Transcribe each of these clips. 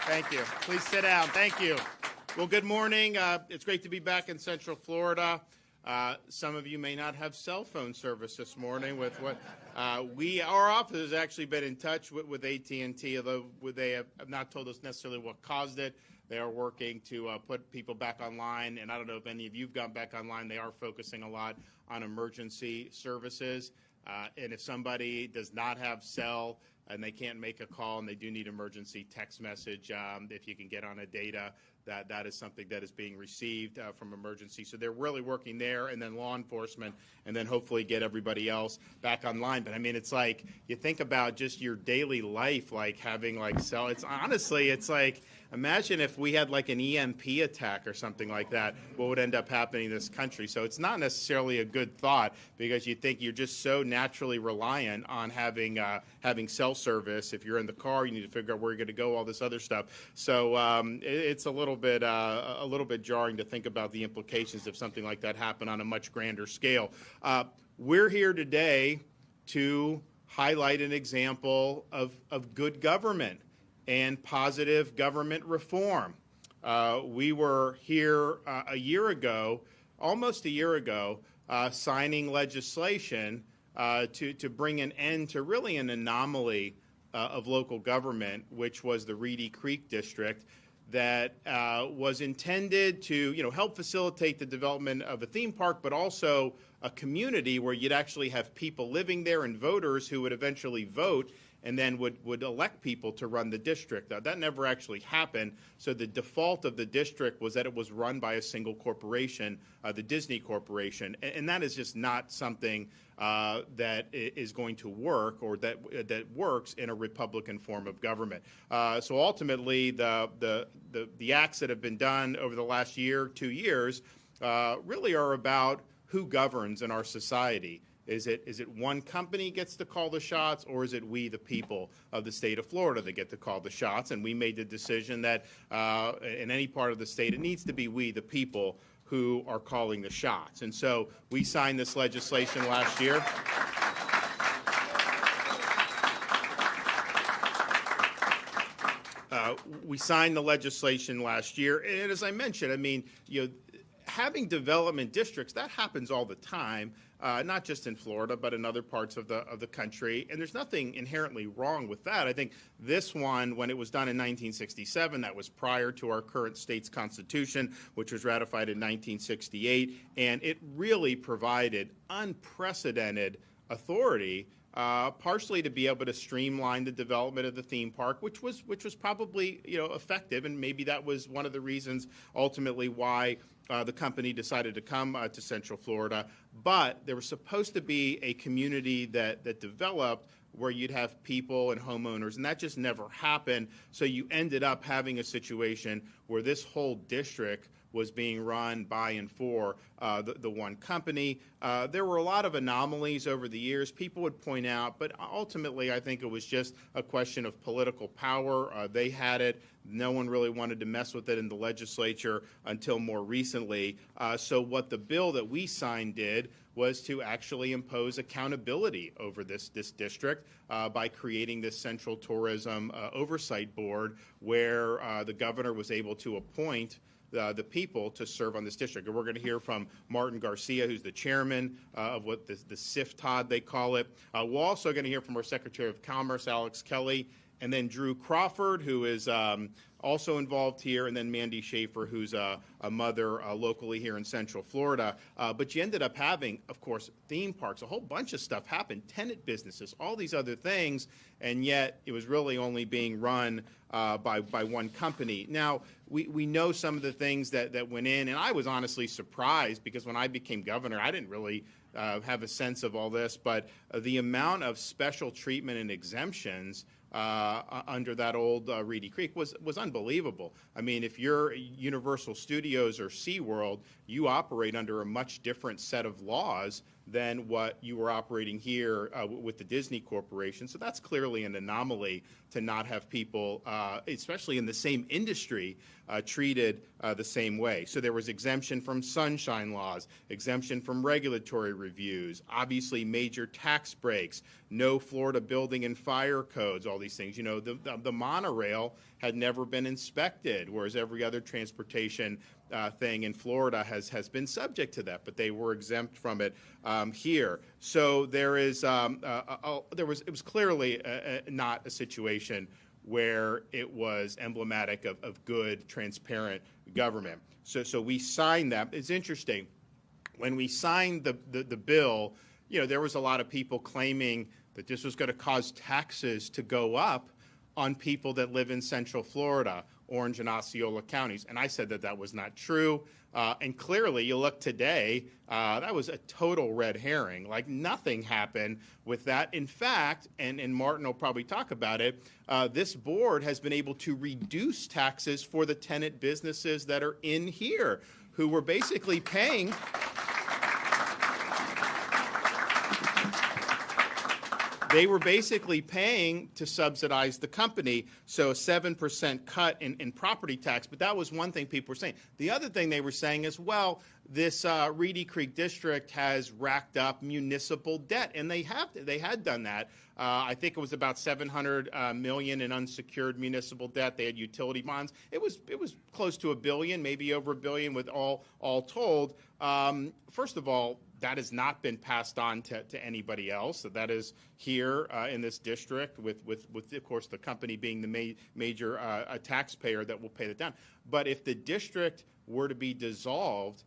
Thank you. Please sit down. Thank you. Well, good morning. It's great to be back in Central Florida. Some of you may not have cell phone service this morning with what our office has actually been in touch with AT&T, although they have not told us necessarily what caused it. They are working to put people back online, and I don't know if any of you've gone back online. They are focusing a lot on emergency services, and if somebody does not have cell and they can't make a call and they do need emergency text message, if you can get on a data, that is something that is being received from emergency. So they're really working there, and then law enforcement, and then hopefully get everybody else back online. But I mean, it's like you think about just your daily life, like having like cell. It's like imagine if we had like an EMP attack or something like that, what would end up happening in this country? So it's not necessarily a good thought, because you think you're just so naturally reliant on having cell service. If you're in the car, you need to figure out where you're going to go, all this other stuff. So it's a little bit jarring to think about the implications if something like that happened on a much grander scale. We're here today to highlight an example of good government and positive government reform. We were here almost a year ago, signing legislation to bring an end to really an anomaly of local government, which was the Reedy Creek District, that was intended to, help facilitate the development of a theme park, but also a community where you'd actually have people living there and voters who would eventually vote and then would elect people to run the district. That never actually happened. So the default of the district was that it was run by a single corporation, the Disney Corporation, and that is just not something that is going to work, or that works in a Republican form of government. So ultimately, the acts that have been done over the last 2 years, really are about who governs in our society. Is it one company gets to call the shots, or is it we, the people of the state of Florida, that get to call the shots? And we made the decision that in any part of the state, it needs to be we, the people, who are calling the shots. And so we signed this legislation last year. We signed the legislation last year, and as I mentioned, I mean, having development districts, that happens all the time, not just in Florida, but in other parts of the country. And there's nothing inherently wrong with that. I think this one, when it was done in 1967, that was prior to our current state's constitution, which was ratified in 1968, and it really provided unprecedented authority, partially to be able to streamline the development of the theme park, which was probably effective, and maybe that was one of the reasons ultimately why the company decided to come to Central Florida. But there was supposed to be a community that developed where you'd have people and homeowners, and that just never happened. So you ended up having a situation where this whole district was being run by and for the one company. There were a lot of anomalies over the years people would point out, but ultimately I think it was just a question of political power. They had it. No one really wanted to mess with it in the legislature until more recently. So what the bill that we signed did was to actually impose accountability over this district by creating this Central Tourism Oversight Board, where the governor was able to appoint the people to serve on this district. And we're going to hear from Martin Garcia, who's the chairman of what the SIFTOD, they call it. We're also going to hear from our Secretary of Commerce, Alex Kelly, and then Drew Crawford, who is also involved here, and then Mandy Schaefer, who's a mother locally here in Central Florida. But you ended up having, of course, theme parks, a whole bunch of stuff happened, tenant businesses, all these other things, and yet it was really only being run by one company. Now, we know some of the things that went in, and I was honestly surprised, because when I became governor, I didn't really have a sense of all this, but the amount of special treatment and exemptions under that old Reedy Creek was unbelievable. I mean, if you're Universal Studios or SeaWorld, you operate under a much different set of laws than what you were operating here with the Disney Corporation. So that's clearly an anomaly to not have people, especially in the same industry, treated the same way. So there was exemption from sunshine laws, exemption from regulatory reviews, obviously major tax breaks, no Florida building and fire codes, all these things. The monorail had never been inspected, whereas every other transportation thing in Florida has been subject to that, but they were exempt from it here. So there is it was clearly not a situation where it was emblematic of good, transparent government. So we signed that. It's interesting. When we signed the bill, there was a lot of people claiming that this was going to cause taxes to go up on people that live in Central Florida, Orange and Osceola counties. And I said that was not true. And clearly, you look today, that was a total red herring. Like, nothing happened with that. In fact, and Martin will probably talk about it, this board has been able to reduce taxes for the tenant businesses that are in here, who were basically paying they were basically paying to subsidize the company, so a 7% cut in property tax. But that was one thing people were saying. The other thing they were saying is, well, this Reedy Creek district has racked up municipal debt, and they had done that. I think it was about $700 million in unsecured municipal debt. They had utility bonds. It was close to $1 billion, maybe over $1 billion, with all told. First of all, that has not been passed on to anybody else. So that is here in this district, with of course the company being the major taxpayer that will pay that down. But if the district were to be dissolved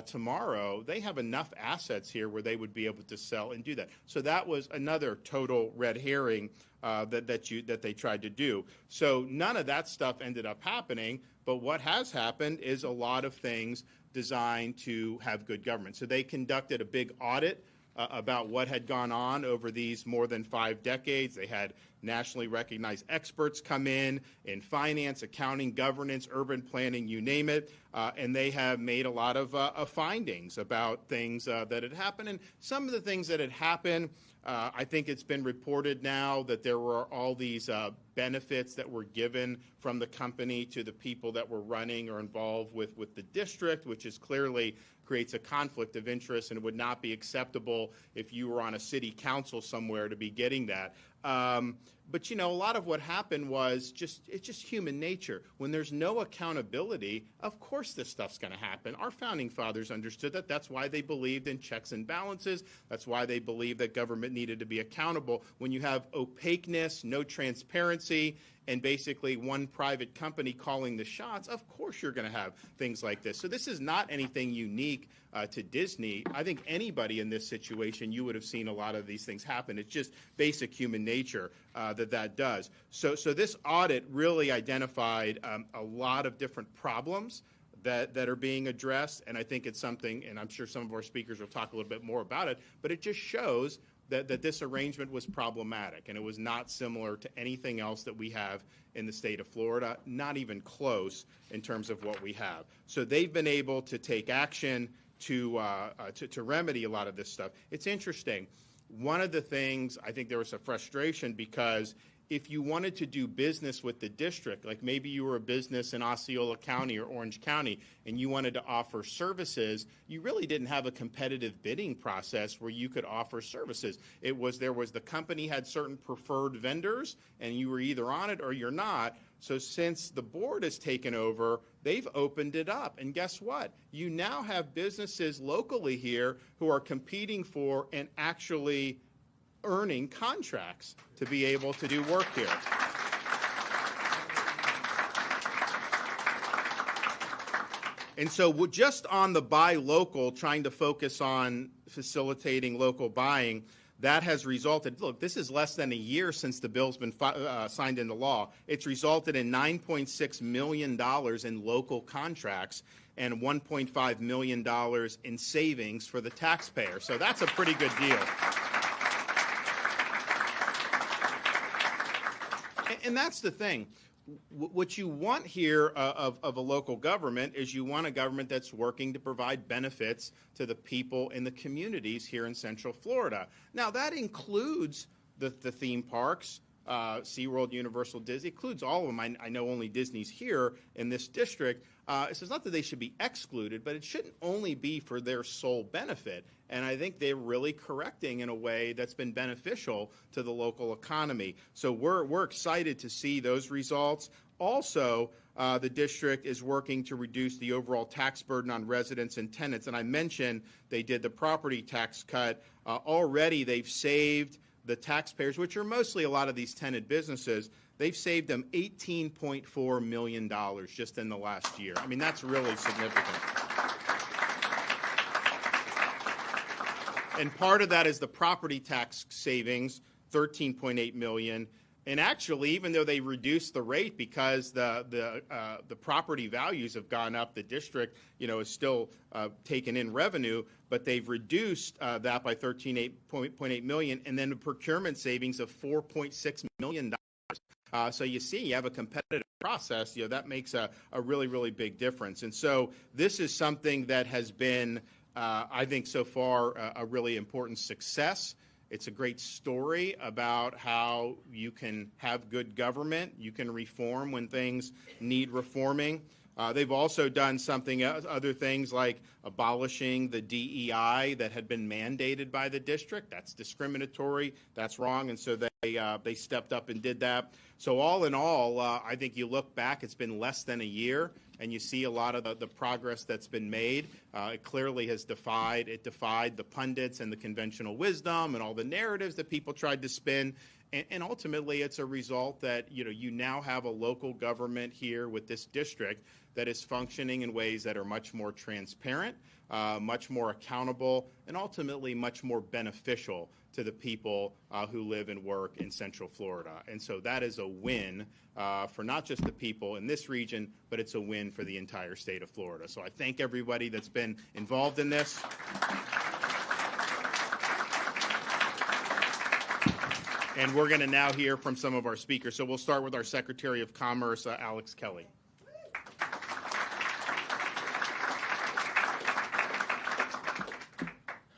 tomorrow, they have enough assets here where they would be able to sell and do that. So that was another total red herring that they tried to do. So none of that stuff ended up happening. But what has happened is a lot of things designed to have good government. So they conducted a big audit about what had gone on over these more than 5 decades. They had nationally recognized experts come in finance, accounting, governance, urban planning, you name it, and they have made a lot of findings about things that had happened. And some of the things that had happened, I think it's been reported now that there were all these benefits that were given from the company to the people that were running or involved with the district, which is clearly creates a conflict of interest, and it would not be acceptable if you were on a city council somewhere to be getting that. But a lot of what happened was it's just human nature. When there's no accountability, of course this stuff's going to happen. Our founding fathers understood that. That's why they believed in checks and balances. That's why they believed that government needed to be accountable. When you have opaqueness, no transparency, and basically one private company calling the shots, of course you're going to have things like this. So this is not anything unique to Disney. I think anybody in this situation, you would have seen a lot of these things happen. It's just basic human nature that does. So this audit really identified a lot of different problems that are being addressed, and I think it's something, and I'm sure some of our speakers will talk a little bit more about it, but it just shows that this arrangement was problematic, and it was not similar to anything else that we have in the state of Florida, not even close in terms of what we have. So they've been able to take action to remedy a lot of this stuff. It's interesting. One of the things, I think there was a frustration because if you wanted to do business with the district, like maybe you were a business in Osceola County or Orange County and you wanted to offer services, you really didn't have a competitive bidding process where you could offer services. The company had certain preferred vendors and you were either on it or you're not. So since the board has taken over, they've opened it up. And guess what? You now have businesses locally here who are competing for and actually earning contracts to be able to do work here. And so we're just on the buy local, trying to focus on facilitating local buying, that has resulted, look, this is less than a year since the bill's been signed into law. It's resulted in $9.6 million in local contracts and $1.5 million in savings for the taxpayer. So that's a pretty good deal. And that's the thing. What you want here of a local government is you want a government that's working to provide benefits to the people in the communities here in Central Florida. Now, that includes the theme parks, SeaWorld, Universal, Disney, includes all of them. I know only Disney's here in this district. So it's not that they should be excluded, but it shouldn't only be for their sole benefit. And I think they're really correcting in a way that's been beneficial to the local economy. So we're excited to see those results. Also, the district is working to reduce the overall tax burden on residents and tenants. And I mentioned they did the property tax cut. Already they've saved the taxpayers, which are mostly a lot of these tenant businesses, they've saved them $18.4 million just in the last year. I mean, that's really significant. And part of that is the property tax savings, $13.8 million. And actually, even though they reduced the rate because the property values have gone up, the district, is still taking in revenue, but they've reduced that by $13.8 million, and then the procurement savings of $4.6 million. So you see, you have a competitive process, that makes a really, really big difference. And so this is something that has been, I think so far, a really important success. It's a great story about how you can have good government. You can reform when things need reforming. They've also done something else, other things like abolishing the DEI that had been mandated by the district. That's discriminatory. That's wrong. And so they stepped up and did that. So all in all, I think you look back, it's been less than a year, and you see a lot of the progress that's been made. It clearly has defied the pundits and the conventional wisdom and all the narratives that people tried to spin. And ultimately, it's a result that, you now have a local government here with this district that is functioning in ways that are much more transparent, much more accountable, and ultimately much more beneficial to the people who live and work in Central Florida. And so that is a win for not just the people in this region, but it's a win for the entire state of Florida. So I thank everybody that's been involved in this. And we're going to now hear from some of our speakers. So we'll start with our Secretary of Commerce, Alex Kelly.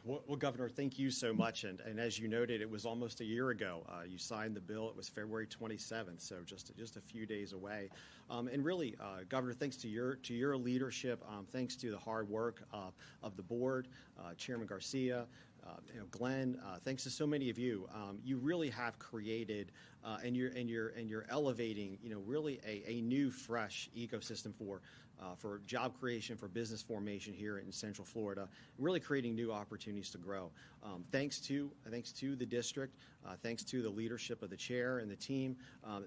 Well, Governor, thank you so much. And as you noted, it was almost a year ago. You signed the bill. It was February 27th, so just a few days away. And really, Governor, thanks to your leadership, thanks to the hard work of the board, Chairman Garcia, Glenn, thanks to so many of you, you really have created and you're elevating, really a new, fresh ecosystem for job creation, for business formation here in Central Florida, really creating new opportunities to grow. Thanks to the district, thanks to the leadership of the chair and the team,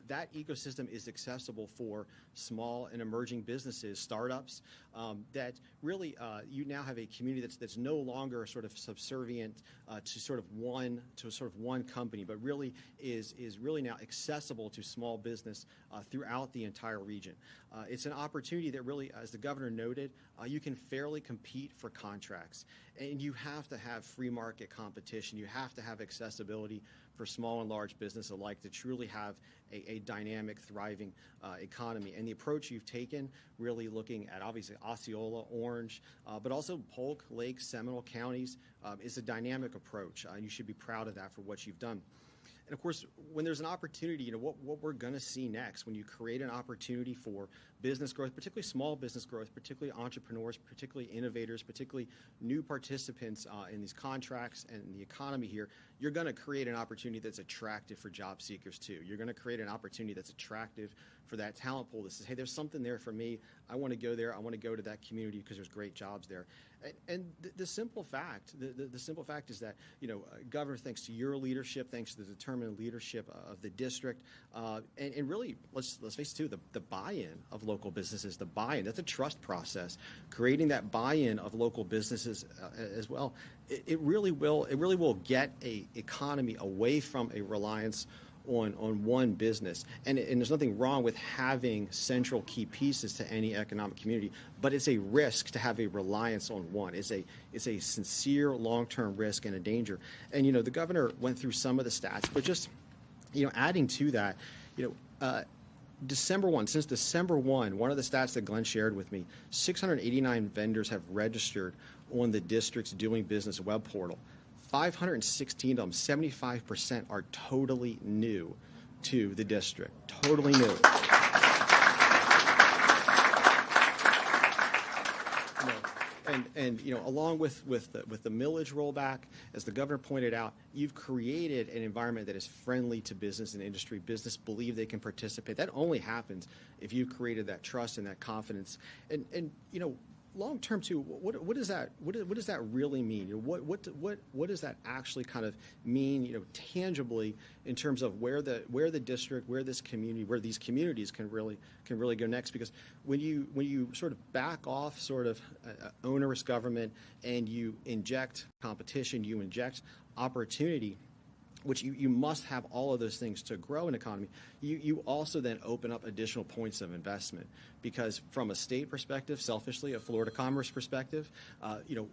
that ecosystem is accessible for small and emerging businesses, startups, that really you now have a community that's no longer sort of subservient to sort of one company, but really is really now accessible to small business throughout the entire region. It's an opportunity that really, as the governor noted, you can fairly compete for contracts. And you have to have free market competition. You have to have accessibility for small and large business alike to truly have a dynamic, thriving economy. And the approach you've taken, really looking at obviously Osceola, Orange, but also Polk, Lake, Seminole counties, is a dynamic approach. You should be proud of that for what you've done. And of course, when there's an opportunity, what we're going to see next, when you create an opportunity for business growth, particularly small business growth, particularly entrepreneurs, particularly innovators, particularly new participants in these contracts and the economy here, you're going to create an opportunity that's attractive for job seekers too. You're going to create an opportunity that's attractive for that talent pool that says, hey, there's something there for me. I want to go there. I want to go to that community because there's great jobs there. And the simple fact, the simple fact is that, Governor, thanks to your leadership, thanks to the determined leadership of the district, and really, let's face it too, the buy-in of local businesses, the buy-in, that's a trust process. Creating that buy-in of local businesses as well, it really will get a economy away from a reliance on one business. And there's nothing wrong with having central key pieces to any economic community, but it's a risk to have a reliance on one. It's a sincere long-term risk and a danger. And, the governor went through some of the stats, but just, adding to that, December 1, since December 1, one of the stats that Glenn shared with me, 689 vendors have registered on the district's Doing Business web portal. 516 of them, 75%, are totally new to the district. Totally new. And along with the millage rollback, as the governor pointed out, you've created an environment that is friendly to business and industry. Business believe they can participate. That only happens if you've created that trust and that confidence. And long term too, what does that really mean? What does that actually kind of mean, tangibly in terms of where the district, where these communities can really go next? Because when you sort of back off sort of onerous government and you inject competition, you inject opportunity, which you must have all of those things to grow an economy, you also then open up additional points of investment. Because from a state perspective, selfishly, a Florida Commerce perspective,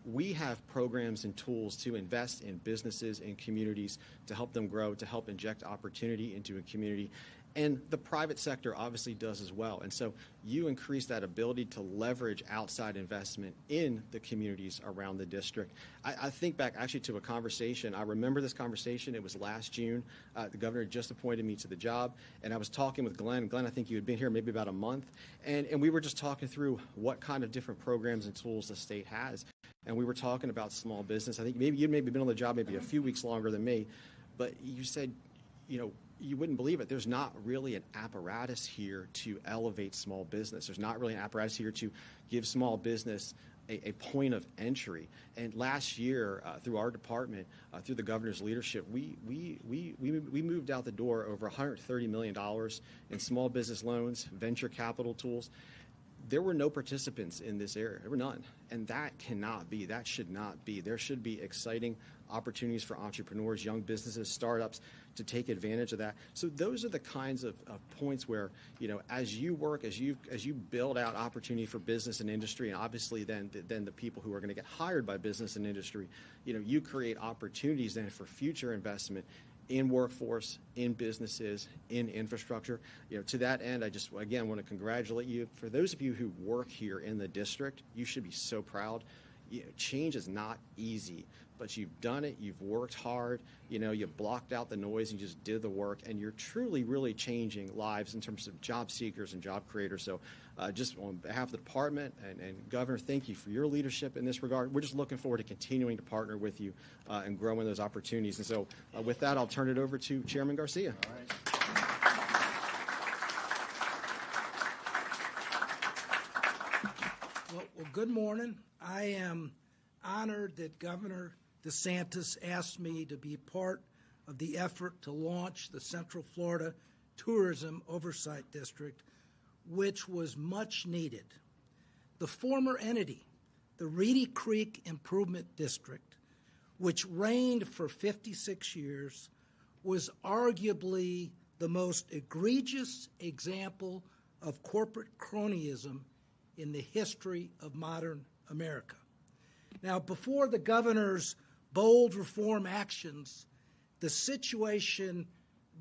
we have programs and tools to invest in businesses and communities to help them grow, to help inject opportunity into a community. And the private sector obviously does as well. And so you increase that ability to leverage outside investment in the communities around the district. I think back actually to a conversation. I remember this conversation. It was last June. The governor just appointed me to the job, and I was talking with Glenn. Glenn, I think you had been here maybe about a month, and we were just talking through what kind of different programs and tools the state has. And we were talking about small business. I think you'd maybe been on the job maybe a few weeks longer than me, but you said, you wouldn't believe it. There's not really an apparatus here to elevate small business. There's not really an apparatus here to give small business a point of entry. And last year, through our department, through the governor's leadership, we moved out the door over $130 million in small business loans, venture capital tools. There were no participants in this area. There were none. And that cannot be. That should not be. There should be exciting opportunities for entrepreneurs, young businesses, startups to take advantage of that. So those are the kinds of points where, as you work, as you build out opportunity for business and industry, and obviously then the people who are going to get hired by business and industry, you create opportunities then for future investment in workforce, in businesses, in infrastructure. To that end, I just, again, want to congratulate you. For those of you who work here in the district, you should be so proud. Change is not easy, but you've done it. You've worked hard. You blocked out the noise and you just did the work, and you're truly, really changing lives in terms of job seekers and job creators. So just on behalf of the department and Governor, thank you for your leadership in this regard. We're just looking forward to continuing to partner with you and growing those opportunities. And so with that, I'll turn it over to Chairman Garcia. All right. Well, good morning. I am honored that Governor DeSantis asked me to be part of the effort to launch the Central Florida Tourism Oversight District, which was much needed. The former entity, the Reedy Creek Improvement District, which reigned for 56 years, was arguably the most egregious example of corporate cronyism in the history of modern America. Now, before the governor's bold reform actions, the situation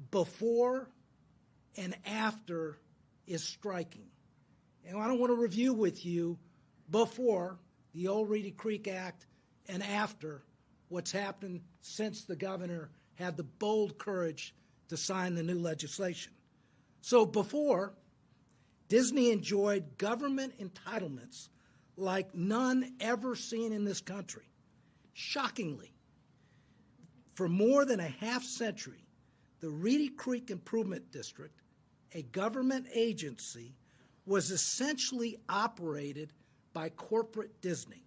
before and after is striking. And I don't want to review with you before the old Reedy Creek Act and after what's happened since the governor had the bold courage to sign the new legislation. So before, Disney enjoyed government entitlements like none ever seen in this country. Shockingly, for more than a half century, the Reedy Creek Improvement District, a government agency, was essentially operated by corporate Disney.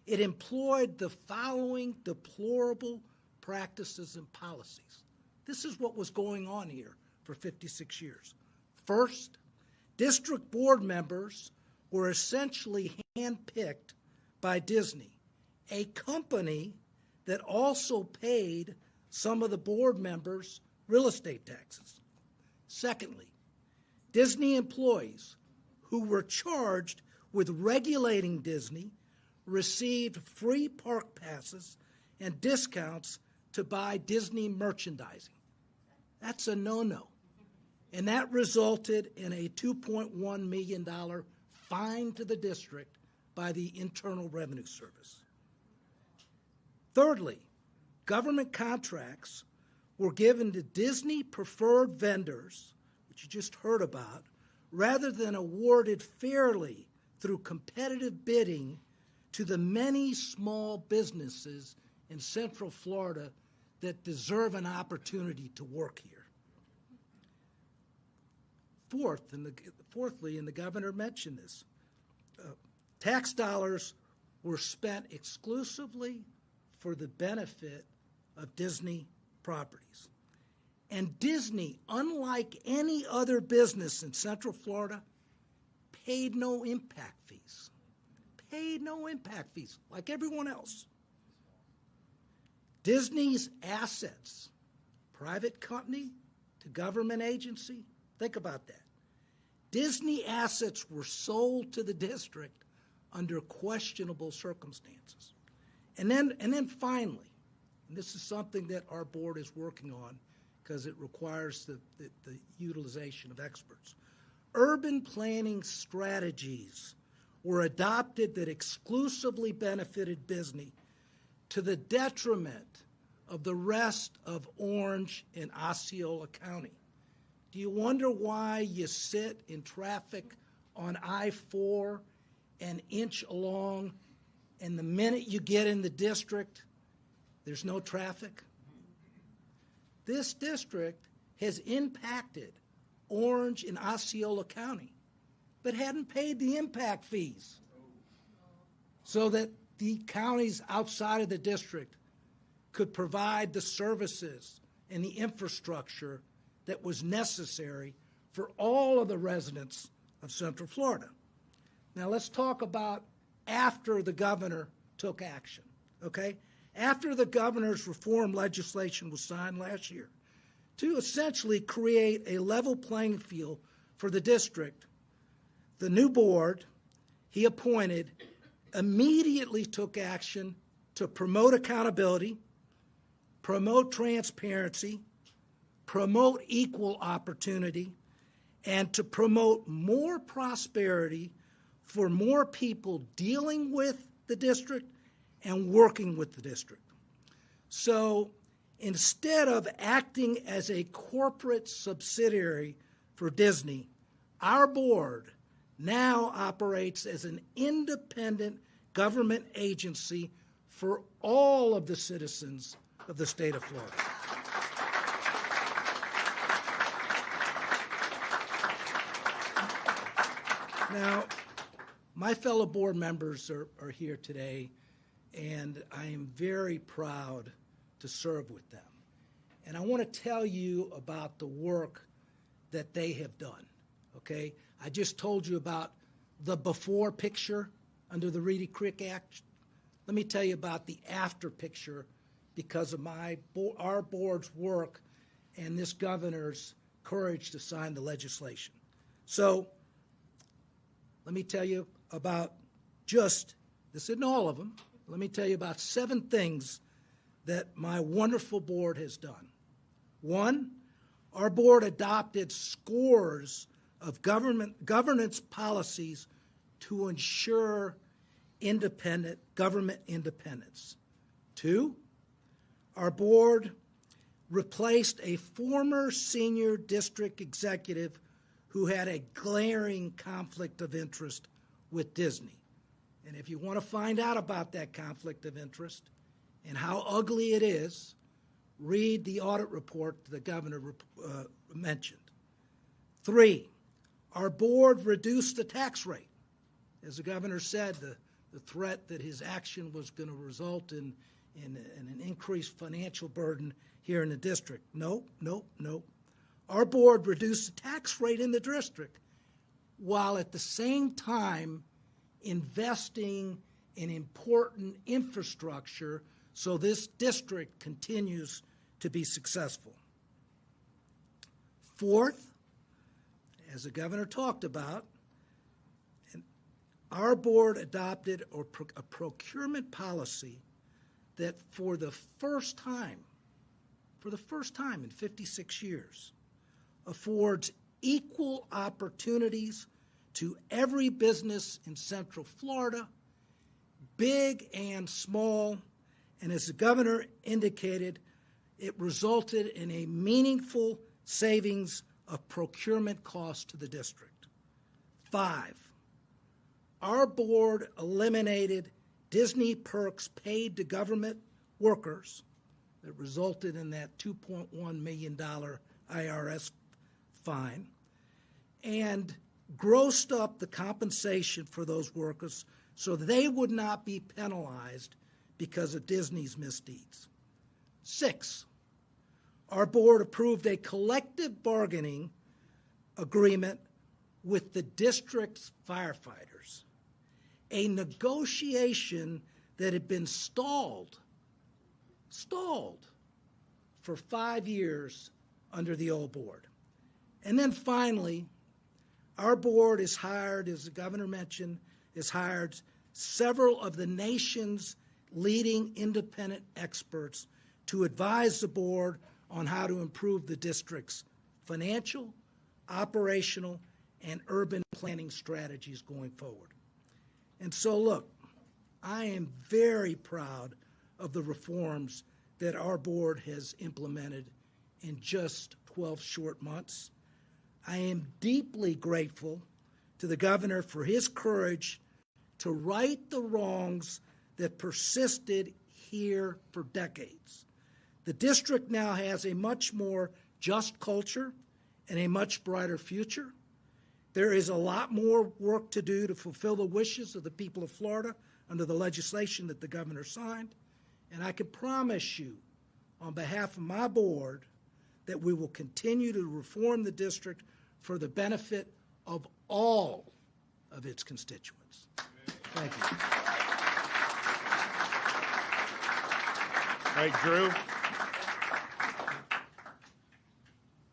It employed the following deplorable practices and policies. This is what was going on here for 56 years. First, district board members were essentially handpicked by Disney, a company that also paid some of the board members' real estate taxes. Secondly, Disney employees who were charged with regulating Disney received free park passes and discounts to buy Disney merchandising. That's a no-no. And that resulted in a $2.1 million fine to the district by the Internal Revenue Service. Thirdly, government contracts were given to Disney preferred vendors, which you just heard about, rather than awarded fairly through competitive bidding to the many small businesses in Central Florida that deserve an opportunity to work here. Fourthly, and the governor mentioned this, tax dollars were spent exclusively for the benefit of Disney properties. And Disney, unlike any other business in Central Florida, paid no impact fees. Paid no impact fees, like everyone else. Disney's assets, private company to government agency, think about that. Disney assets were sold to the district under questionable circumstances. And then finally, and this is something that our board is working on because it requires the utilization of experts, urban planning strategies were adopted that exclusively benefited Disney to the detriment of the rest of Orange and Osceola County. Do you wonder why you sit in traffic on I-4 and inch along, and the minute you get in the district, there's no traffic? This district has impacted Orange and Osceola County, but hadn't paid the impact fees so that the counties outside of the district could provide the services and the infrastructure that was necessary for all of the residents of Central Florida. Now let's talk about after the governor took action, okay? After the governor's reform legislation was signed last year to essentially create a level playing field for the district, the new board he appointed immediately took action to promote accountability, promote transparency, promote equal opportunity, and to promote more prosperity for more people dealing with the district and working with the district. So instead of acting as a corporate subsidiary for Disney, our board now operates as an independent government agency for all of the citizens of the state of Florida. Now, my fellow board members are here today, and I am very proud to serve with them. And I want to tell you about the work that they have done, okay? I just told you about the before picture under the Reedy Creek Act. Let me tell you about the after picture because of our board's work and this governor's courage to sign the legislation. So let me tell you about this isn't all of them. Let me tell you about 7 things that my wonderful board has done. 1, our board adopted scores of governance policies to ensure government independence. 2, our board replaced a former senior district executive who had a glaring conflict of interest with Disney. And if you want to find out about that conflict of interest and how ugly it is, read the audit report the governor mentioned. 3, our board reduced the tax rate. As the governor said, the threat that his action was going to result in an increased financial burden here in the district. Nope. Our board reduced the tax rate in the district while at the same time investing in important infrastructure so this district continues to be successful. 4th, as the governor talked about, our board adopted a procurement policy that for the first time in 56 years, affords equal opportunities to every business in Central Florida, big and small, and as the governor indicated, it resulted in a meaningful savings of procurement costs to the district. 5, our board eliminated Disney perks paid to government workers that resulted in that $2.1 million IRS fine, and grossed up the compensation for those workers so they would not be penalized because of Disney's misdeeds. 6, our board approved a collective bargaining agreement with the district's firefighters, a negotiation that had been stalled for 5 years under the old board. And then finally, our board has hired, as the governor mentioned, has hired several of the nation's leading independent experts to advise the board on how to improve the district's financial, operational, and urban planning strategies going forward. And so, look, I am very proud of the reforms that our board has implemented in just 12 short months. I am deeply grateful to the governor for his courage to right the wrongs that persisted here for decades. The district now has a much more just culture and a much brighter future. There is a lot more work to do to fulfill the wishes of the people of Florida under the legislation that the governor signed. And I can promise you, on behalf of my board, that we will continue to reform the district for the benefit of all of its constituents. Thank you. All right, Drew.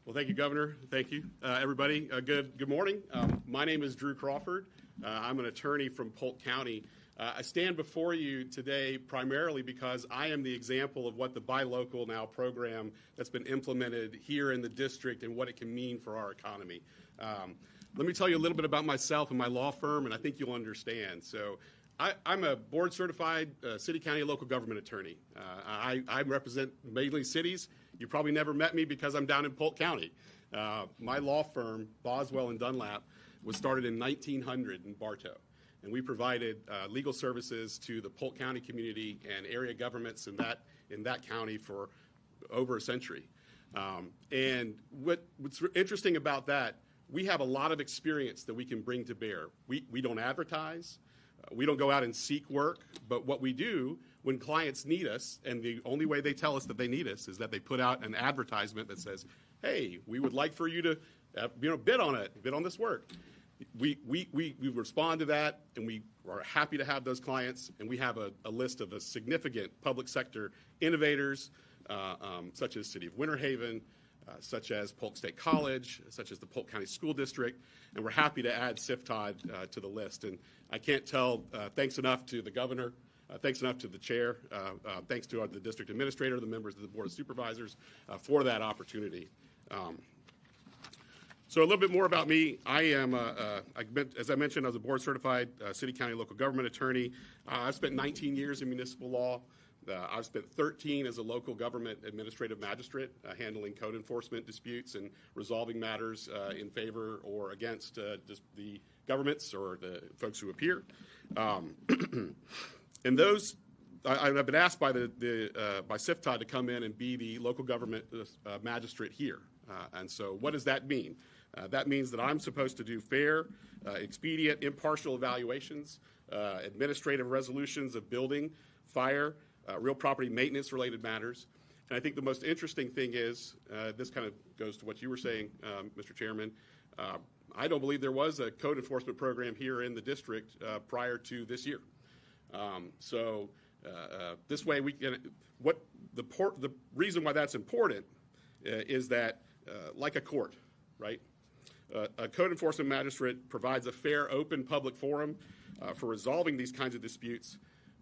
Well, thank you, Governor. Thank you, everybody. Good morning. My name is Drew Crawford. I'm an attorney from Polk County. I stand before you today primarily because I am the example of what the Buy Local Now program that's been implemented here in the district and what it can mean for our economy. Let me tell you a little bit about myself and my law firm, and I think you'll understand. So I'm a board-certified city, county, and local government attorney. I represent mainly cities. You probably never met me because I'm down in Polk County. My law firm, Boswell and Dunlap, was started in 1900 in Bartow. And we provided legal services to the Polk County community and area governments in that county for over a century. And what's interesting about that, we have a lot of experience that we can bring to bear. We don't advertise. We don't go out and seek work. But what we do when clients need us, and the only way they tell us that they need us is that they put out an advertisement that says, hey, we would like for you to bid on this work. We respond to that, and we are happy to have those clients, and we have a list of significant public sector innovators, such as City of Winter Haven, such as Polk State College, such as the Polk County School District, and we're happy to add CIFTOD to the list. And I can't tell thanks enough to the governor, thanks enough to the chair, thanks to the district administrator, the members of the Board of Supervisors for that opportunity. So a little bit more about me. I am, as I mentioned, I was a board-certified city, county, local government attorney. I've spent 19 years in municipal law. I've spent 13 as a local government administrative magistrate, handling code enforcement disputes and resolving matters in favor or against just the governments or the folks who appear. And those, I've been asked by by CIFTOD to come in and be the local government magistrate here. And so what does that mean? That means that I'm supposed to do fair, expedient, impartial evaluations, administrative resolutions of building, fire, real property maintenance related matters. And I think the most interesting thing is, this kind of goes to what you were saying, Mr. Chairman, I don't believe there was a code enforcement program here in the district prior to this year. So this way we can, the reason why that's important is that like a court, right? A code enforcement magistrate provides a fair, open public forum for resolving these kinds of disputes.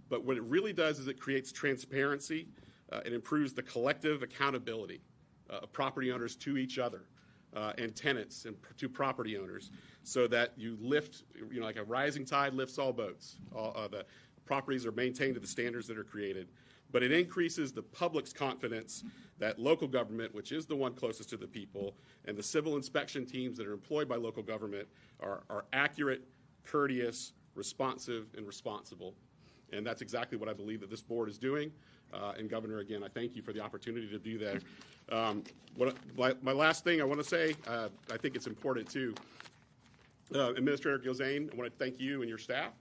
But what it really does is it creates transparency. It improves the collective accountability of property owners to each other and tenants and to property owners, so that you lift, like a rising tide lifts all boats. The properties are maintained to the standards that are created. But it increases the public's confidence that local government, which is the one closest to the people, and the civil inspection teams that are employed by local government are accurate, courteous, responsive, and responsible. And that's exactly what I believe that this board is doing. And Governor, again, I thank you for the opportunity to do that. My last thing I want to say, I think it's important too. Administrator Gilzane, I want to thank you and your staff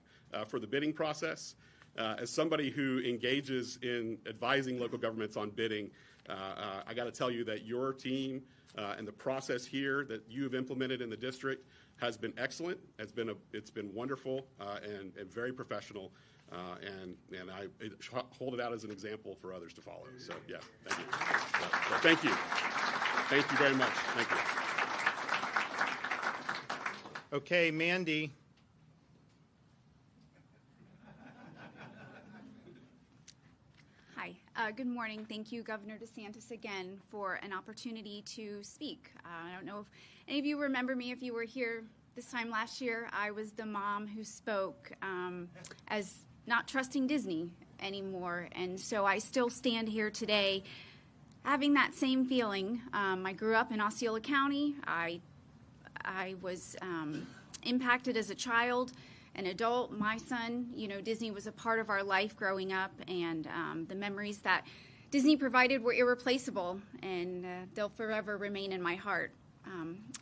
for the bidding process. As somebody who engages in advising local governments on bidding, I got to tell you that your team and the process here that you have implemented in the district has been excellent. It's been wonderful and very professional, and I hold it out as an example for others to follow. So yeah, thank you. So thank you. Thank you very much. Thank you. Okay, Mandy. Hi. Good morning. Thank you, Governor DeSantis, again, for an opportunity to speak. I don't know if any of you remember me. If you were here this time last year, I was the mom who spoke as not trusting Disney anymore. And so I still stand here today having that same feeling. I grew up in Osceola County. I was impacted as a child, an adult. My son, Disney was a part of our life growing up, and the memories that Disney provided were irreplaceable, and they'll forever remain in my heart.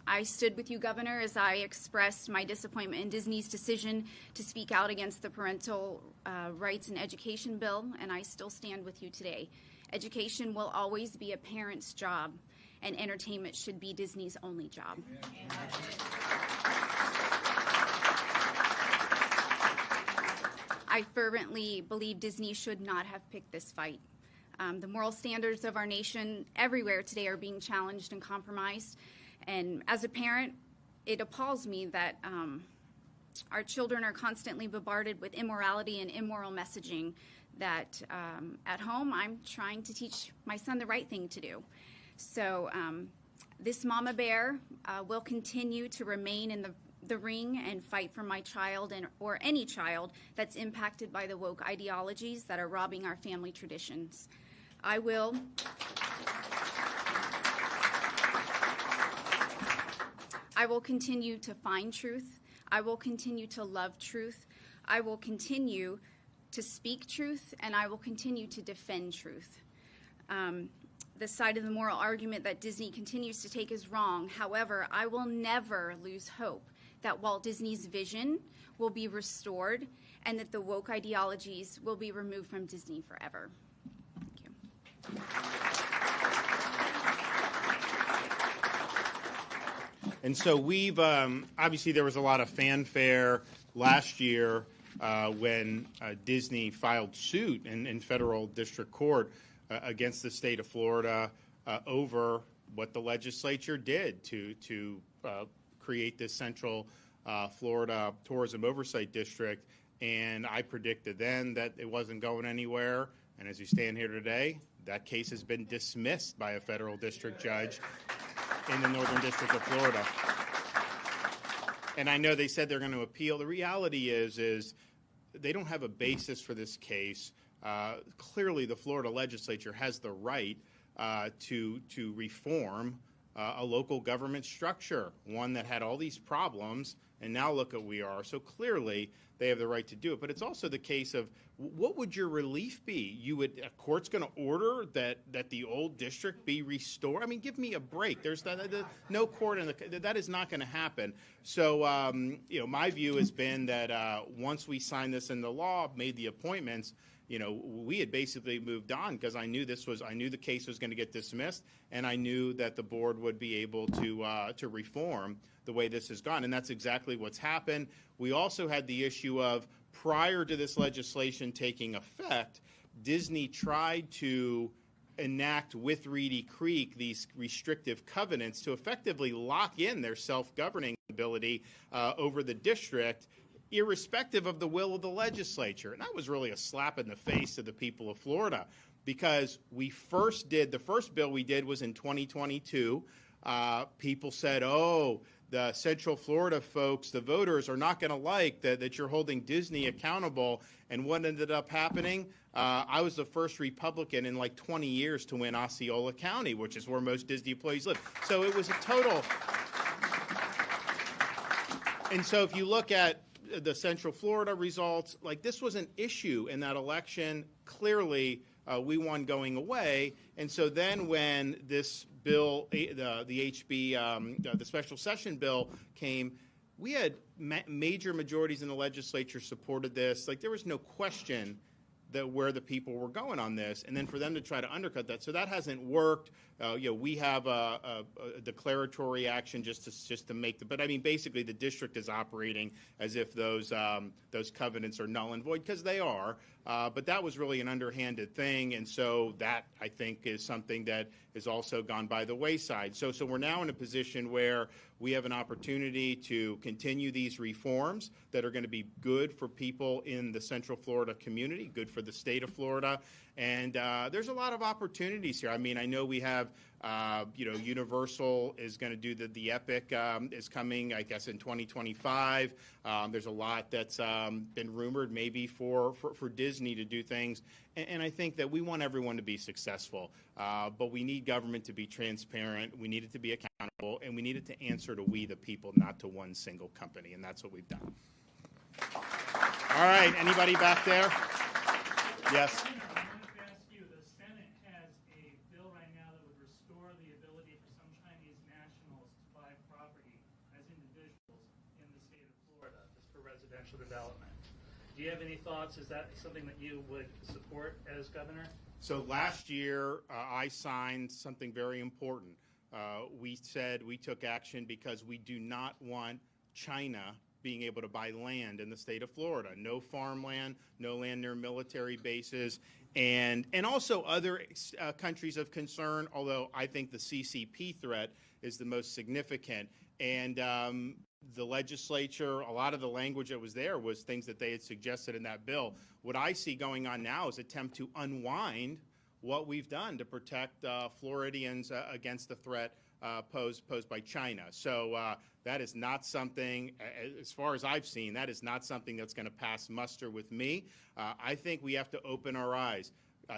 I stood with you, Governor, as I expressed my disappointment in Disney's decision to speak out against the Parental Rights and Education Bill, and I still stand with you today. Education will always be a parent's job, and entertainment should be Disney's only job. I fervently believe Disney should not have picked this fight. The moral standards of our nation everywhere today are being challenged and compromised. And as a parent, it appalls me that our children are constantly bombarded with immorality and immoral messaging that at home I'm trying to teach my son the right thing to do. So this mama bear will continue to remain in the ring and fight for my child or any child that's impacted by the woke ideologies that are robbing our family traditions. I will continue to find truth. I will continue to love truth. I will continue to speak truth, and I will continue to defend truth. The side of the moral argument that Disney continues to take is wrong. However, I will never lose hope that Walt Disney's vision will be restored and that the woke ideologies will be removed from Disney forever. Thank you. And so we've, obviously there was a lot of fanfare last year when Disney filed suit in federal district court against the state of Florida over what the legislature did to create this Central Florida Tourism Oversight District. And I predicted then that it wasn't going anywhere. And as you stand here today, that case has been dismissed by a federal district judge in the Northern District of Florida. And I know they said they're going to appeal. The reality is they don't have a basis for this case. Clearly, the Florida legislature has the right to reform a local government structure, one that had all these problems, and now look at where we are. So clearly, they have the right to do it. But it's also the case of what would your relief be? A court's going to order that the old district be restored? I mean, give me a break. There's no court that is not going to happen. So, my view has been that once we sign this into law, made the appointments, we had basically moved on because I knew the case was going to get dismissed, and I knew that the board would be able to reform the way this has gone, and that's exactly what's happened. We also had the issue of prior to this legislation taking effect, Disney tried to enact with Reedy Creek these restrictive covenants to effectively lock in their self-governing ability over the district, irrespective of the will of the legislature. And that was really a slap in the face to the people of Florida, because the first bill we did was in 2022. People said, the Central Florida folks, the voters, are not going to like that you're holding Disney accountable. And what ended up happening, I was the first Republican in like 20 years to win Osceola County, which is where most Disney employees live. So it was a total. And so if you look at the Central Florida results, like this was an issue in that election. Clearly, we won going away. And so then when this bill, the HB, the special session bill came, we had major majorities in the legislature supported this. Like there was no question that where the people were going on this, and then for them to try to undercut that. So that hasn't worked. We have a declaratory action just to make but I mean, basically the district is operating as if those covenants are null and void, because they are. But that was really an underhanded thing, and so that, I think, is something that has also gone by the wayside. So we're now in a position where we have an opportunity to continue these reforms that are going to be good for people in the Central Florida community, good for the state of Florida, and there's a lot of opportunities here. I mean, I know we have, Universal is going to do the Epic is coming, I guess, in 2025. There's a lot that's been rumored maybe for Disney to do things. And I think that we want everyone to be successful, but we need government to be transparent. We need it to be accountable, and we need it to answer to we the people, not to one single company. And that's what we've done. All right. Anybody back there? Yes. Development. Do you have any thoughts? Is that something that you would support as governor? So last year, I signed something very important. We said we took action because we do not want China being able to buy land in the state of Florida. No farmland, no land near military bases, and also other countries of concern, although I think the CCP threat is the most significant. And the legislature, a lot of the language that was there was things that they had suggested in that bill. What I see going on now is attempt to unwind what we've done to protect Floridians against the threat posed by China. So that is not something, as far as I've seen, that is not something that's going to pass muster with me. I think we have to open our eyes.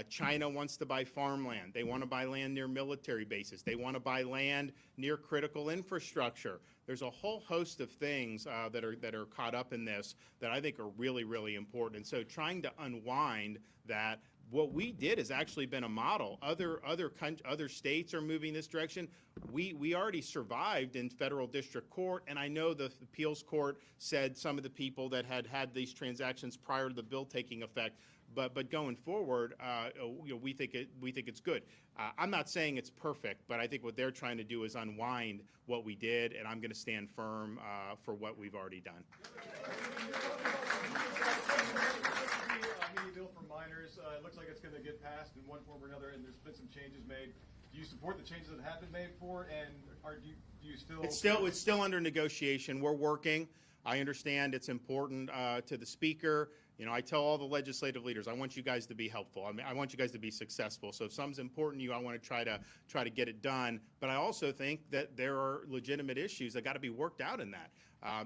China wants to buy farmland. They want to buy land near military bases. They want to buy land near critical infrastructure. There's a whole host of things that are caught up in this that I think are really, really important. And so trying to unwind that, what we did has actually been a model. Other states are moving this direction. We already survived in federal district court, and I know the appeals court said some of the people that had these transactions prior to the bill taking effect. But going forward, we think it's good. I'm not saying it's perfect, but I think what they're trying to do is unwind what we did, and I'm going to stand firm for what we've already done. Bill for minors. It looks like it's going to get passed in one form or another, and there's been some changes made. Do you support the changes that have been made for, and do you still? It's still under negotiation. We're working. I understand it's important to the speaker. I tell all the legislative leaders, I want you guys to be helpful. I mean, I want you guys to be successful. So if something's important to you, I want to try to get it done. But I also think that there are legitimate issues that got to be worked out in that.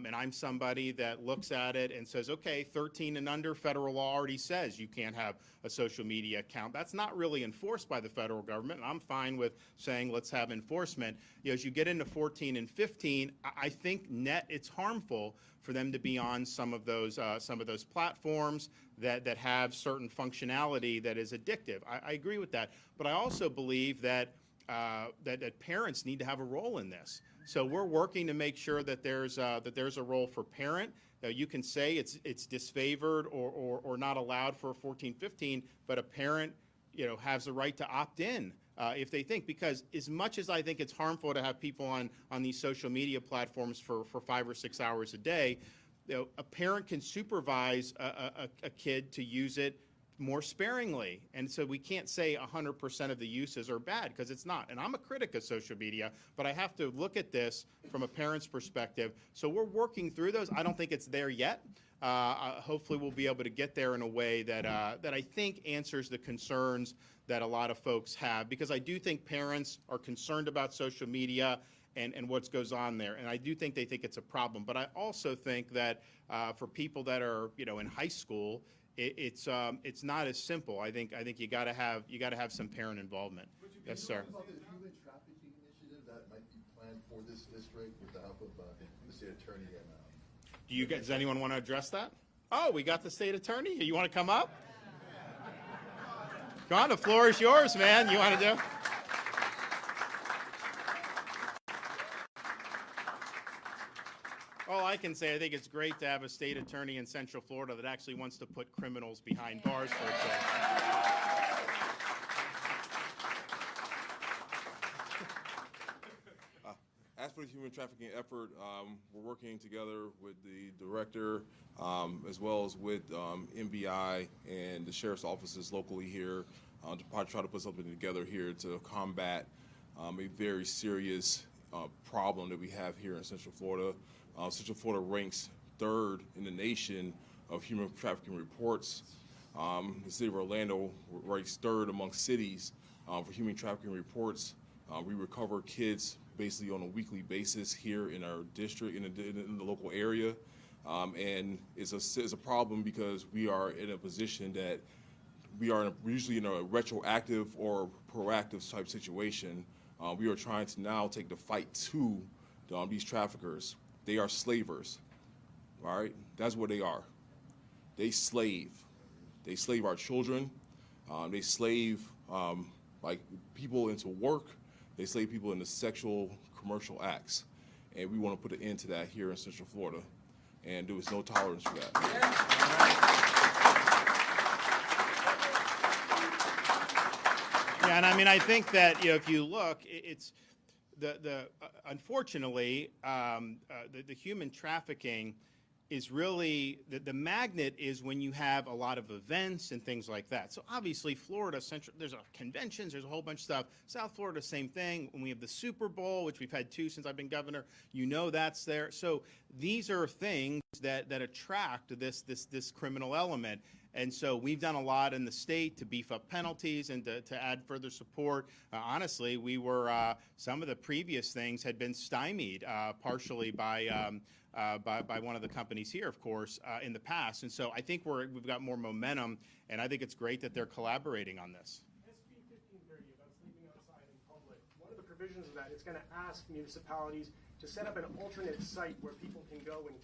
And I'm somebody that looks at it and says, okay, 13 and under, federal law already says you can't have a social media account. That's not really enforced by the federal government, and I'm fine with saying let's have enforcement. As you get into 14 and 15, I think it's harmful for them to be on some of those platforms that have certain functionality that is addictive. I agree with that, but I also believe that parents need to have a role in this. So we're working to make sure that there's a role for parent. You can say it's disfavored or not allowed for 14, 15, but a parent has the right to opt in if they think, because as much as I think it's harmful to have people on these social media platforms for 5 or 6 hours a day, a parent can supervise a kid to use it more sparingly. And so we can't say 100% of the uses are bad, because it's not. And I'm a critic of social media, but I have to look at this from a parent's perspective. So we're working through those. I don't think it's there yet. Hopefully we'll be able to get there in a way that I think answers the concerns that a lot of folks have, because I do think parents are concerned about social media and what goes on there. And I do think they think it's a problem. But I also think that for people that are in high school, it's not as simple. I think you got to have some parent involvement. Yes, sir. About the human trafficking initiative that might be planned for this district with the help of the state attorney and Does anyone want to address that? Oh, we got the state attorney. You want to come up? Go on, the floor is yours, man. You want to do? All I can say, I think it's great to have a state attorney in Central Florida that actually wants to put criminals behind bars for a change. As for the human trafficking effort, we're working together with the director as well as with MBI and the sheriff's offices locally here to probably try to put something together here to combat a very serious problem that we have here in Central Florida. Central Florida ranks 3rd in the nation of human trafficking reports. The city of Orlando ranks 3rd among cities for human trafficking reports. We recover kids basically on a weekly basis here in our district, in the local area. And it's a problem because we are in a position that we are usually in a retroactive or proactive type situation. We are trying to now take the fight to these traffickers. They are slavers, all right? That's what they are. They slave. They slave our children. They slave like people into work. They slave people into sexual commercial acts. And we want to put an end to that here in Central Florida. And there was no tolerance for that. Yeah, and I mean, I think that, if you look, it's unfortunately, the human trafficking is really, the magnet is when you have a lot of events and things like that. So obviously Florida, there's conventions, there's a whole bunch of stuff. South Florida, same thing. When we have the Super Bowl, which we've had 2 since I've been governor, that's there. So these are things that attract this criminal element. And so we've done a lot in the state to beef up penalties and to add further support. Honestly, some of the previous things had been stymied partially by one of the companies here, of course, in the past. And so I think we've got more momentum, and I think it's great that they're collaborating on this. SB 1530 about sleeping outside in public. One of the provisions of that is going to ask municipalities to set up an alternate site where people can go and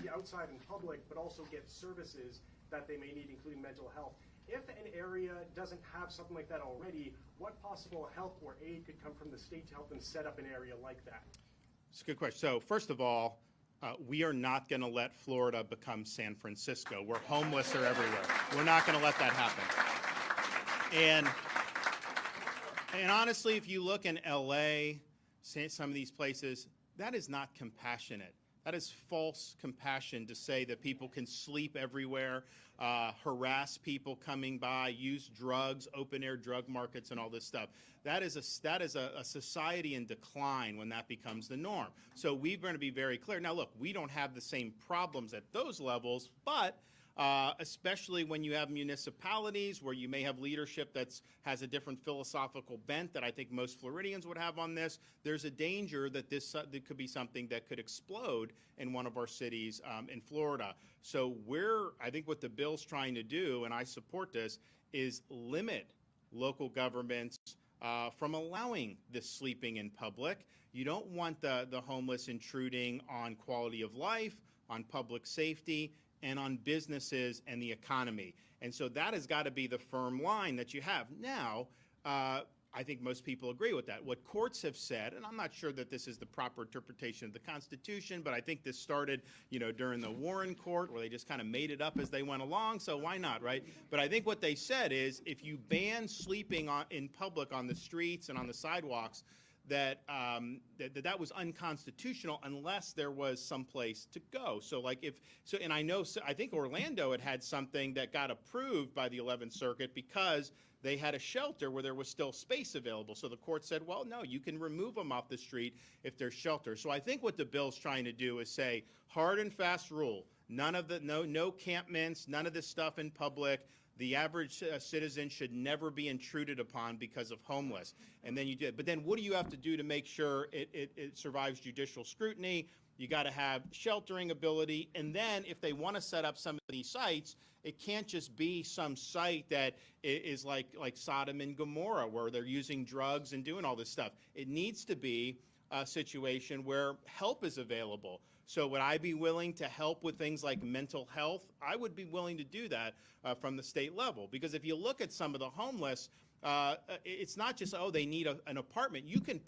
be outside in public, but also get services that they may need, including mental health. If an area doesn't have something like that already, what possible help or aid could come from the state to help them set up an area like that? It's a good question. So first of all, we are not going to let Florida become San Francisco, where homeless are everywhere. We're not going to let that happen. And honestly, if you look in LA, some of these places, that is not compassionate. That is false compassion to say that people can sleep everywhere, harass people coming by, use drugs, open-air drug markets, and all this stuff. That is a society in decline when that becomes the norm. So we're going to be very clear. Now, look, we don't have the same problems at those levels, but especially when you have municipalities where you may have leadership that has a different philosophical bent that I think most Floridians would have on this, there's a danger that there could be something that could explode in one of our cities in Florida. So I think what the bill's trying to do, and I support this, is limit local governments from allowing this sleeping in public. You don't want the homeless intruding on quality of life, on public safety, and on businesses and the economy. And so that has got to be the firm line that you have. Now, I think most people agree with that. What courts have said, and I'm not sure that this is the proper interpretation of the Constitution, but I think this started, during the Warren Court, where they just kind of made it up as they went along, so why not, right? But I think what they said is if you ban sleeping in public on the streets and on the sidewalks, that was unconstitutional unless there was some place to go. So and I think Orlando had something that got approved by the 11th Circuit because they had a shelter where there was still space available. So the court said, well, no, you can remove them off the street if there's shelter. So I think what the bill's trying to do is say hard and fast rule. No campments, none of this stuff in public. The average citizen should never be intruded upon because of homeless. And then but then what do you have to do to make sure it survives judicial scrutiny? You got to have sheltering ability. And then if they want to set up some of these sites, it can't just be some site that is like Sodom and Gomorrah, where they're using drugs and doing all this stuff. It needs to be a situation where help is available. So would I be willing to help with things like mental health? I would be willing to do that from the state level, because if you look at some of the homeless, it's not just, oh, they need an apartment. You can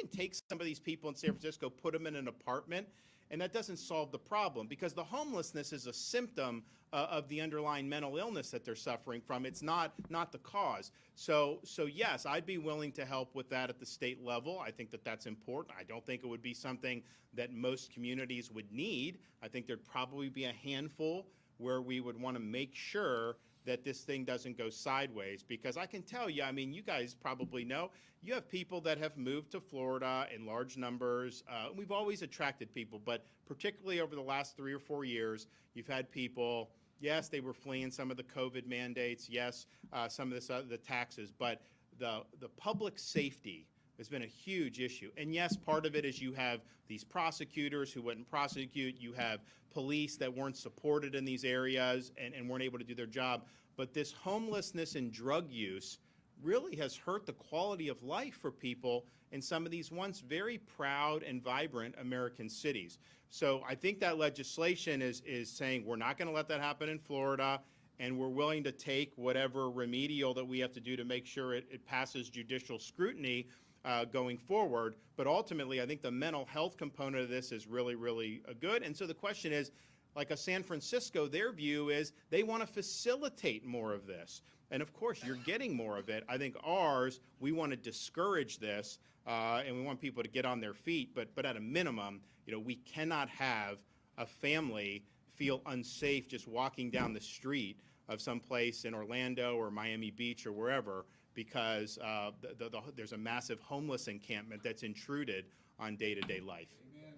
take some of these people in San Francisco, put them in an apartment, and that doesn't solve the problem, because the homelessness is a symptom of the underlying mental illness that they're suffering from. It's not the cause. So yes, I'd be willing to help with that at the state level. I think that that's important. I don't think it would be something that most communities would need. I think there'd probably be a handful where we would want to make sure that this thing doesn't go sideways, because I can tell you, I mean, you guys probably know, you have people that have moved to Florida in large numbers. We've always attracted people, but particularly over the last 3 or 4 years, you've had people, yes, they were fleeing some of the COVID mandates, yes, some of this, the taxes, but the public safety has been a huge issue. And yes, part of it is you have these prosecutors who wouldn't prosecute, you have police that weren't supported in these areas and weren't able to do their job. But this homelessness and drug use really has hurt the quality of life for people in some of these once very proud and vibrant American cities. So I think that legislation is saying we're not going to let that happen in Florida, and we're willing to take whatever remedial that we have to do to make sure it passes judicial scrutiny going forward. But ultimately, I think the mental health component of this is really, really good. And so the question is, like a San Francisco, their view is they want to facilitate more of this. And of course, you're getting more of it. I think ours, we want to discourage this, and we want people to get on their feet. But at a minimum, we cannot have a family feel unsafe just walking down the street of some place in Orlando or Miami Beach or wherever, because there's a massive homeless encampment that's intruded on day-to-day life. Amen.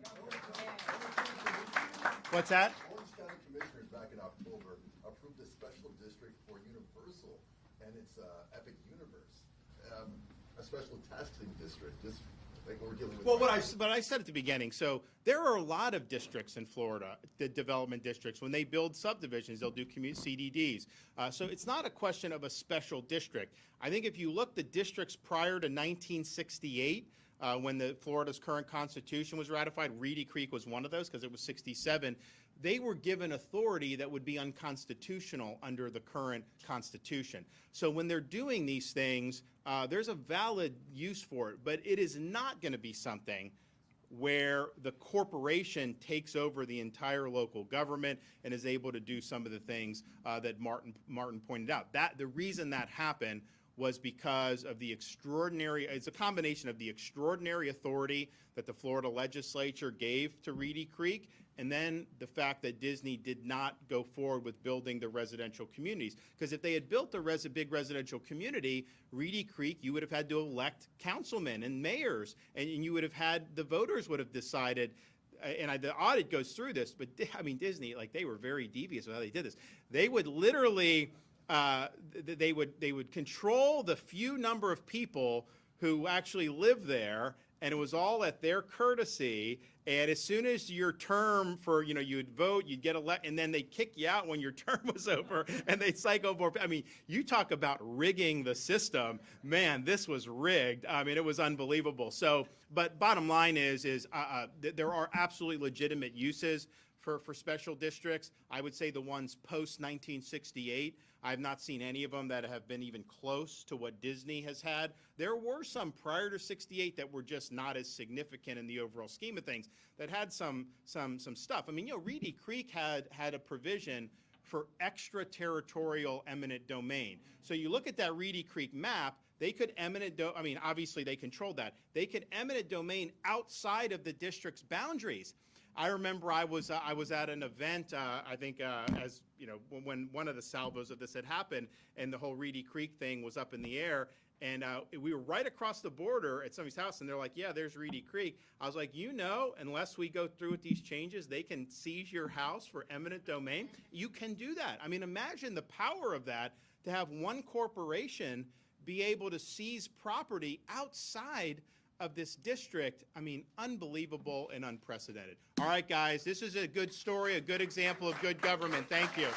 What's that? Orange County Commissioners back in October approved a special district for Universal and its Epic Universe, a special testing district, just like what we're dealing with. Well, what I said at the beginning, so there are a lot of districts in Florida, the development districts. When they build subdivisions, they'll do CDDs. So it's not a question of a special district. I think if you look the districts prior to 1968, when Florida's current constitution was ratified, Reedy Creek was one of those because it was 67. They were given authority that would be unconstitutional under the current constitution. So when they're doing these things, there's a valid use for it, but it is not going to be something where the corporation takes over the entire local government and is able to do some of the things that Martin pointed out. The reason that happened was because of the it's a combination of the extraordinary authority that the Florida legislature gave to Reedy Creek, and then the fact that Disney did not go forward with building the residential communities. Because if they had built a big residential community, Reedy Creek, you would have had to elect councilmen and mayors, and you would have had, the voters would have decided, and the audit goes through this, but I mean, Disney, like, they were very devious with how they did this. They would literally, they would control the few number of people who actually live there, and it was all at their courtesy. And as soon as your term for, you'd vote, you'd get elected, and then they'd kick you out when your term was over, and they'd cycle more. I mean, you talk about rigging the system. Man, this was rigged. I mean, it was unbelievable. So, but bottom line is there are absolutely legitimate uses for special districts. I would say the ones post-1968, I've not seen any of them that have been even close to what Disney has had. There were some prior to 68 that were just not as significant in the overall scheme of things, that had some stuff. I mean, Reedy Creek had a provision for extraterritorial eminent domain. So you look at that Reedy Creek map, they could obviously they controlled that. They could eminent domain outside of the district's boundaries. I remember I was at an event, I think, as when one of the salvos of this had happened, and the whole Reedy Creek thing was up in the air, and we were right across the border at somebody's house, and they're like, "Yeah, there's Reedy Creek." I was like, unless we go through with these changes, they can seize your house for eminent domain. You can do that. I mean, imagine the power of that, to have one corporation be able to seize property outside of this district. I mean, unbelievable and unprecedented. All right, guys, this is a good story, a good example of good government. Thank you.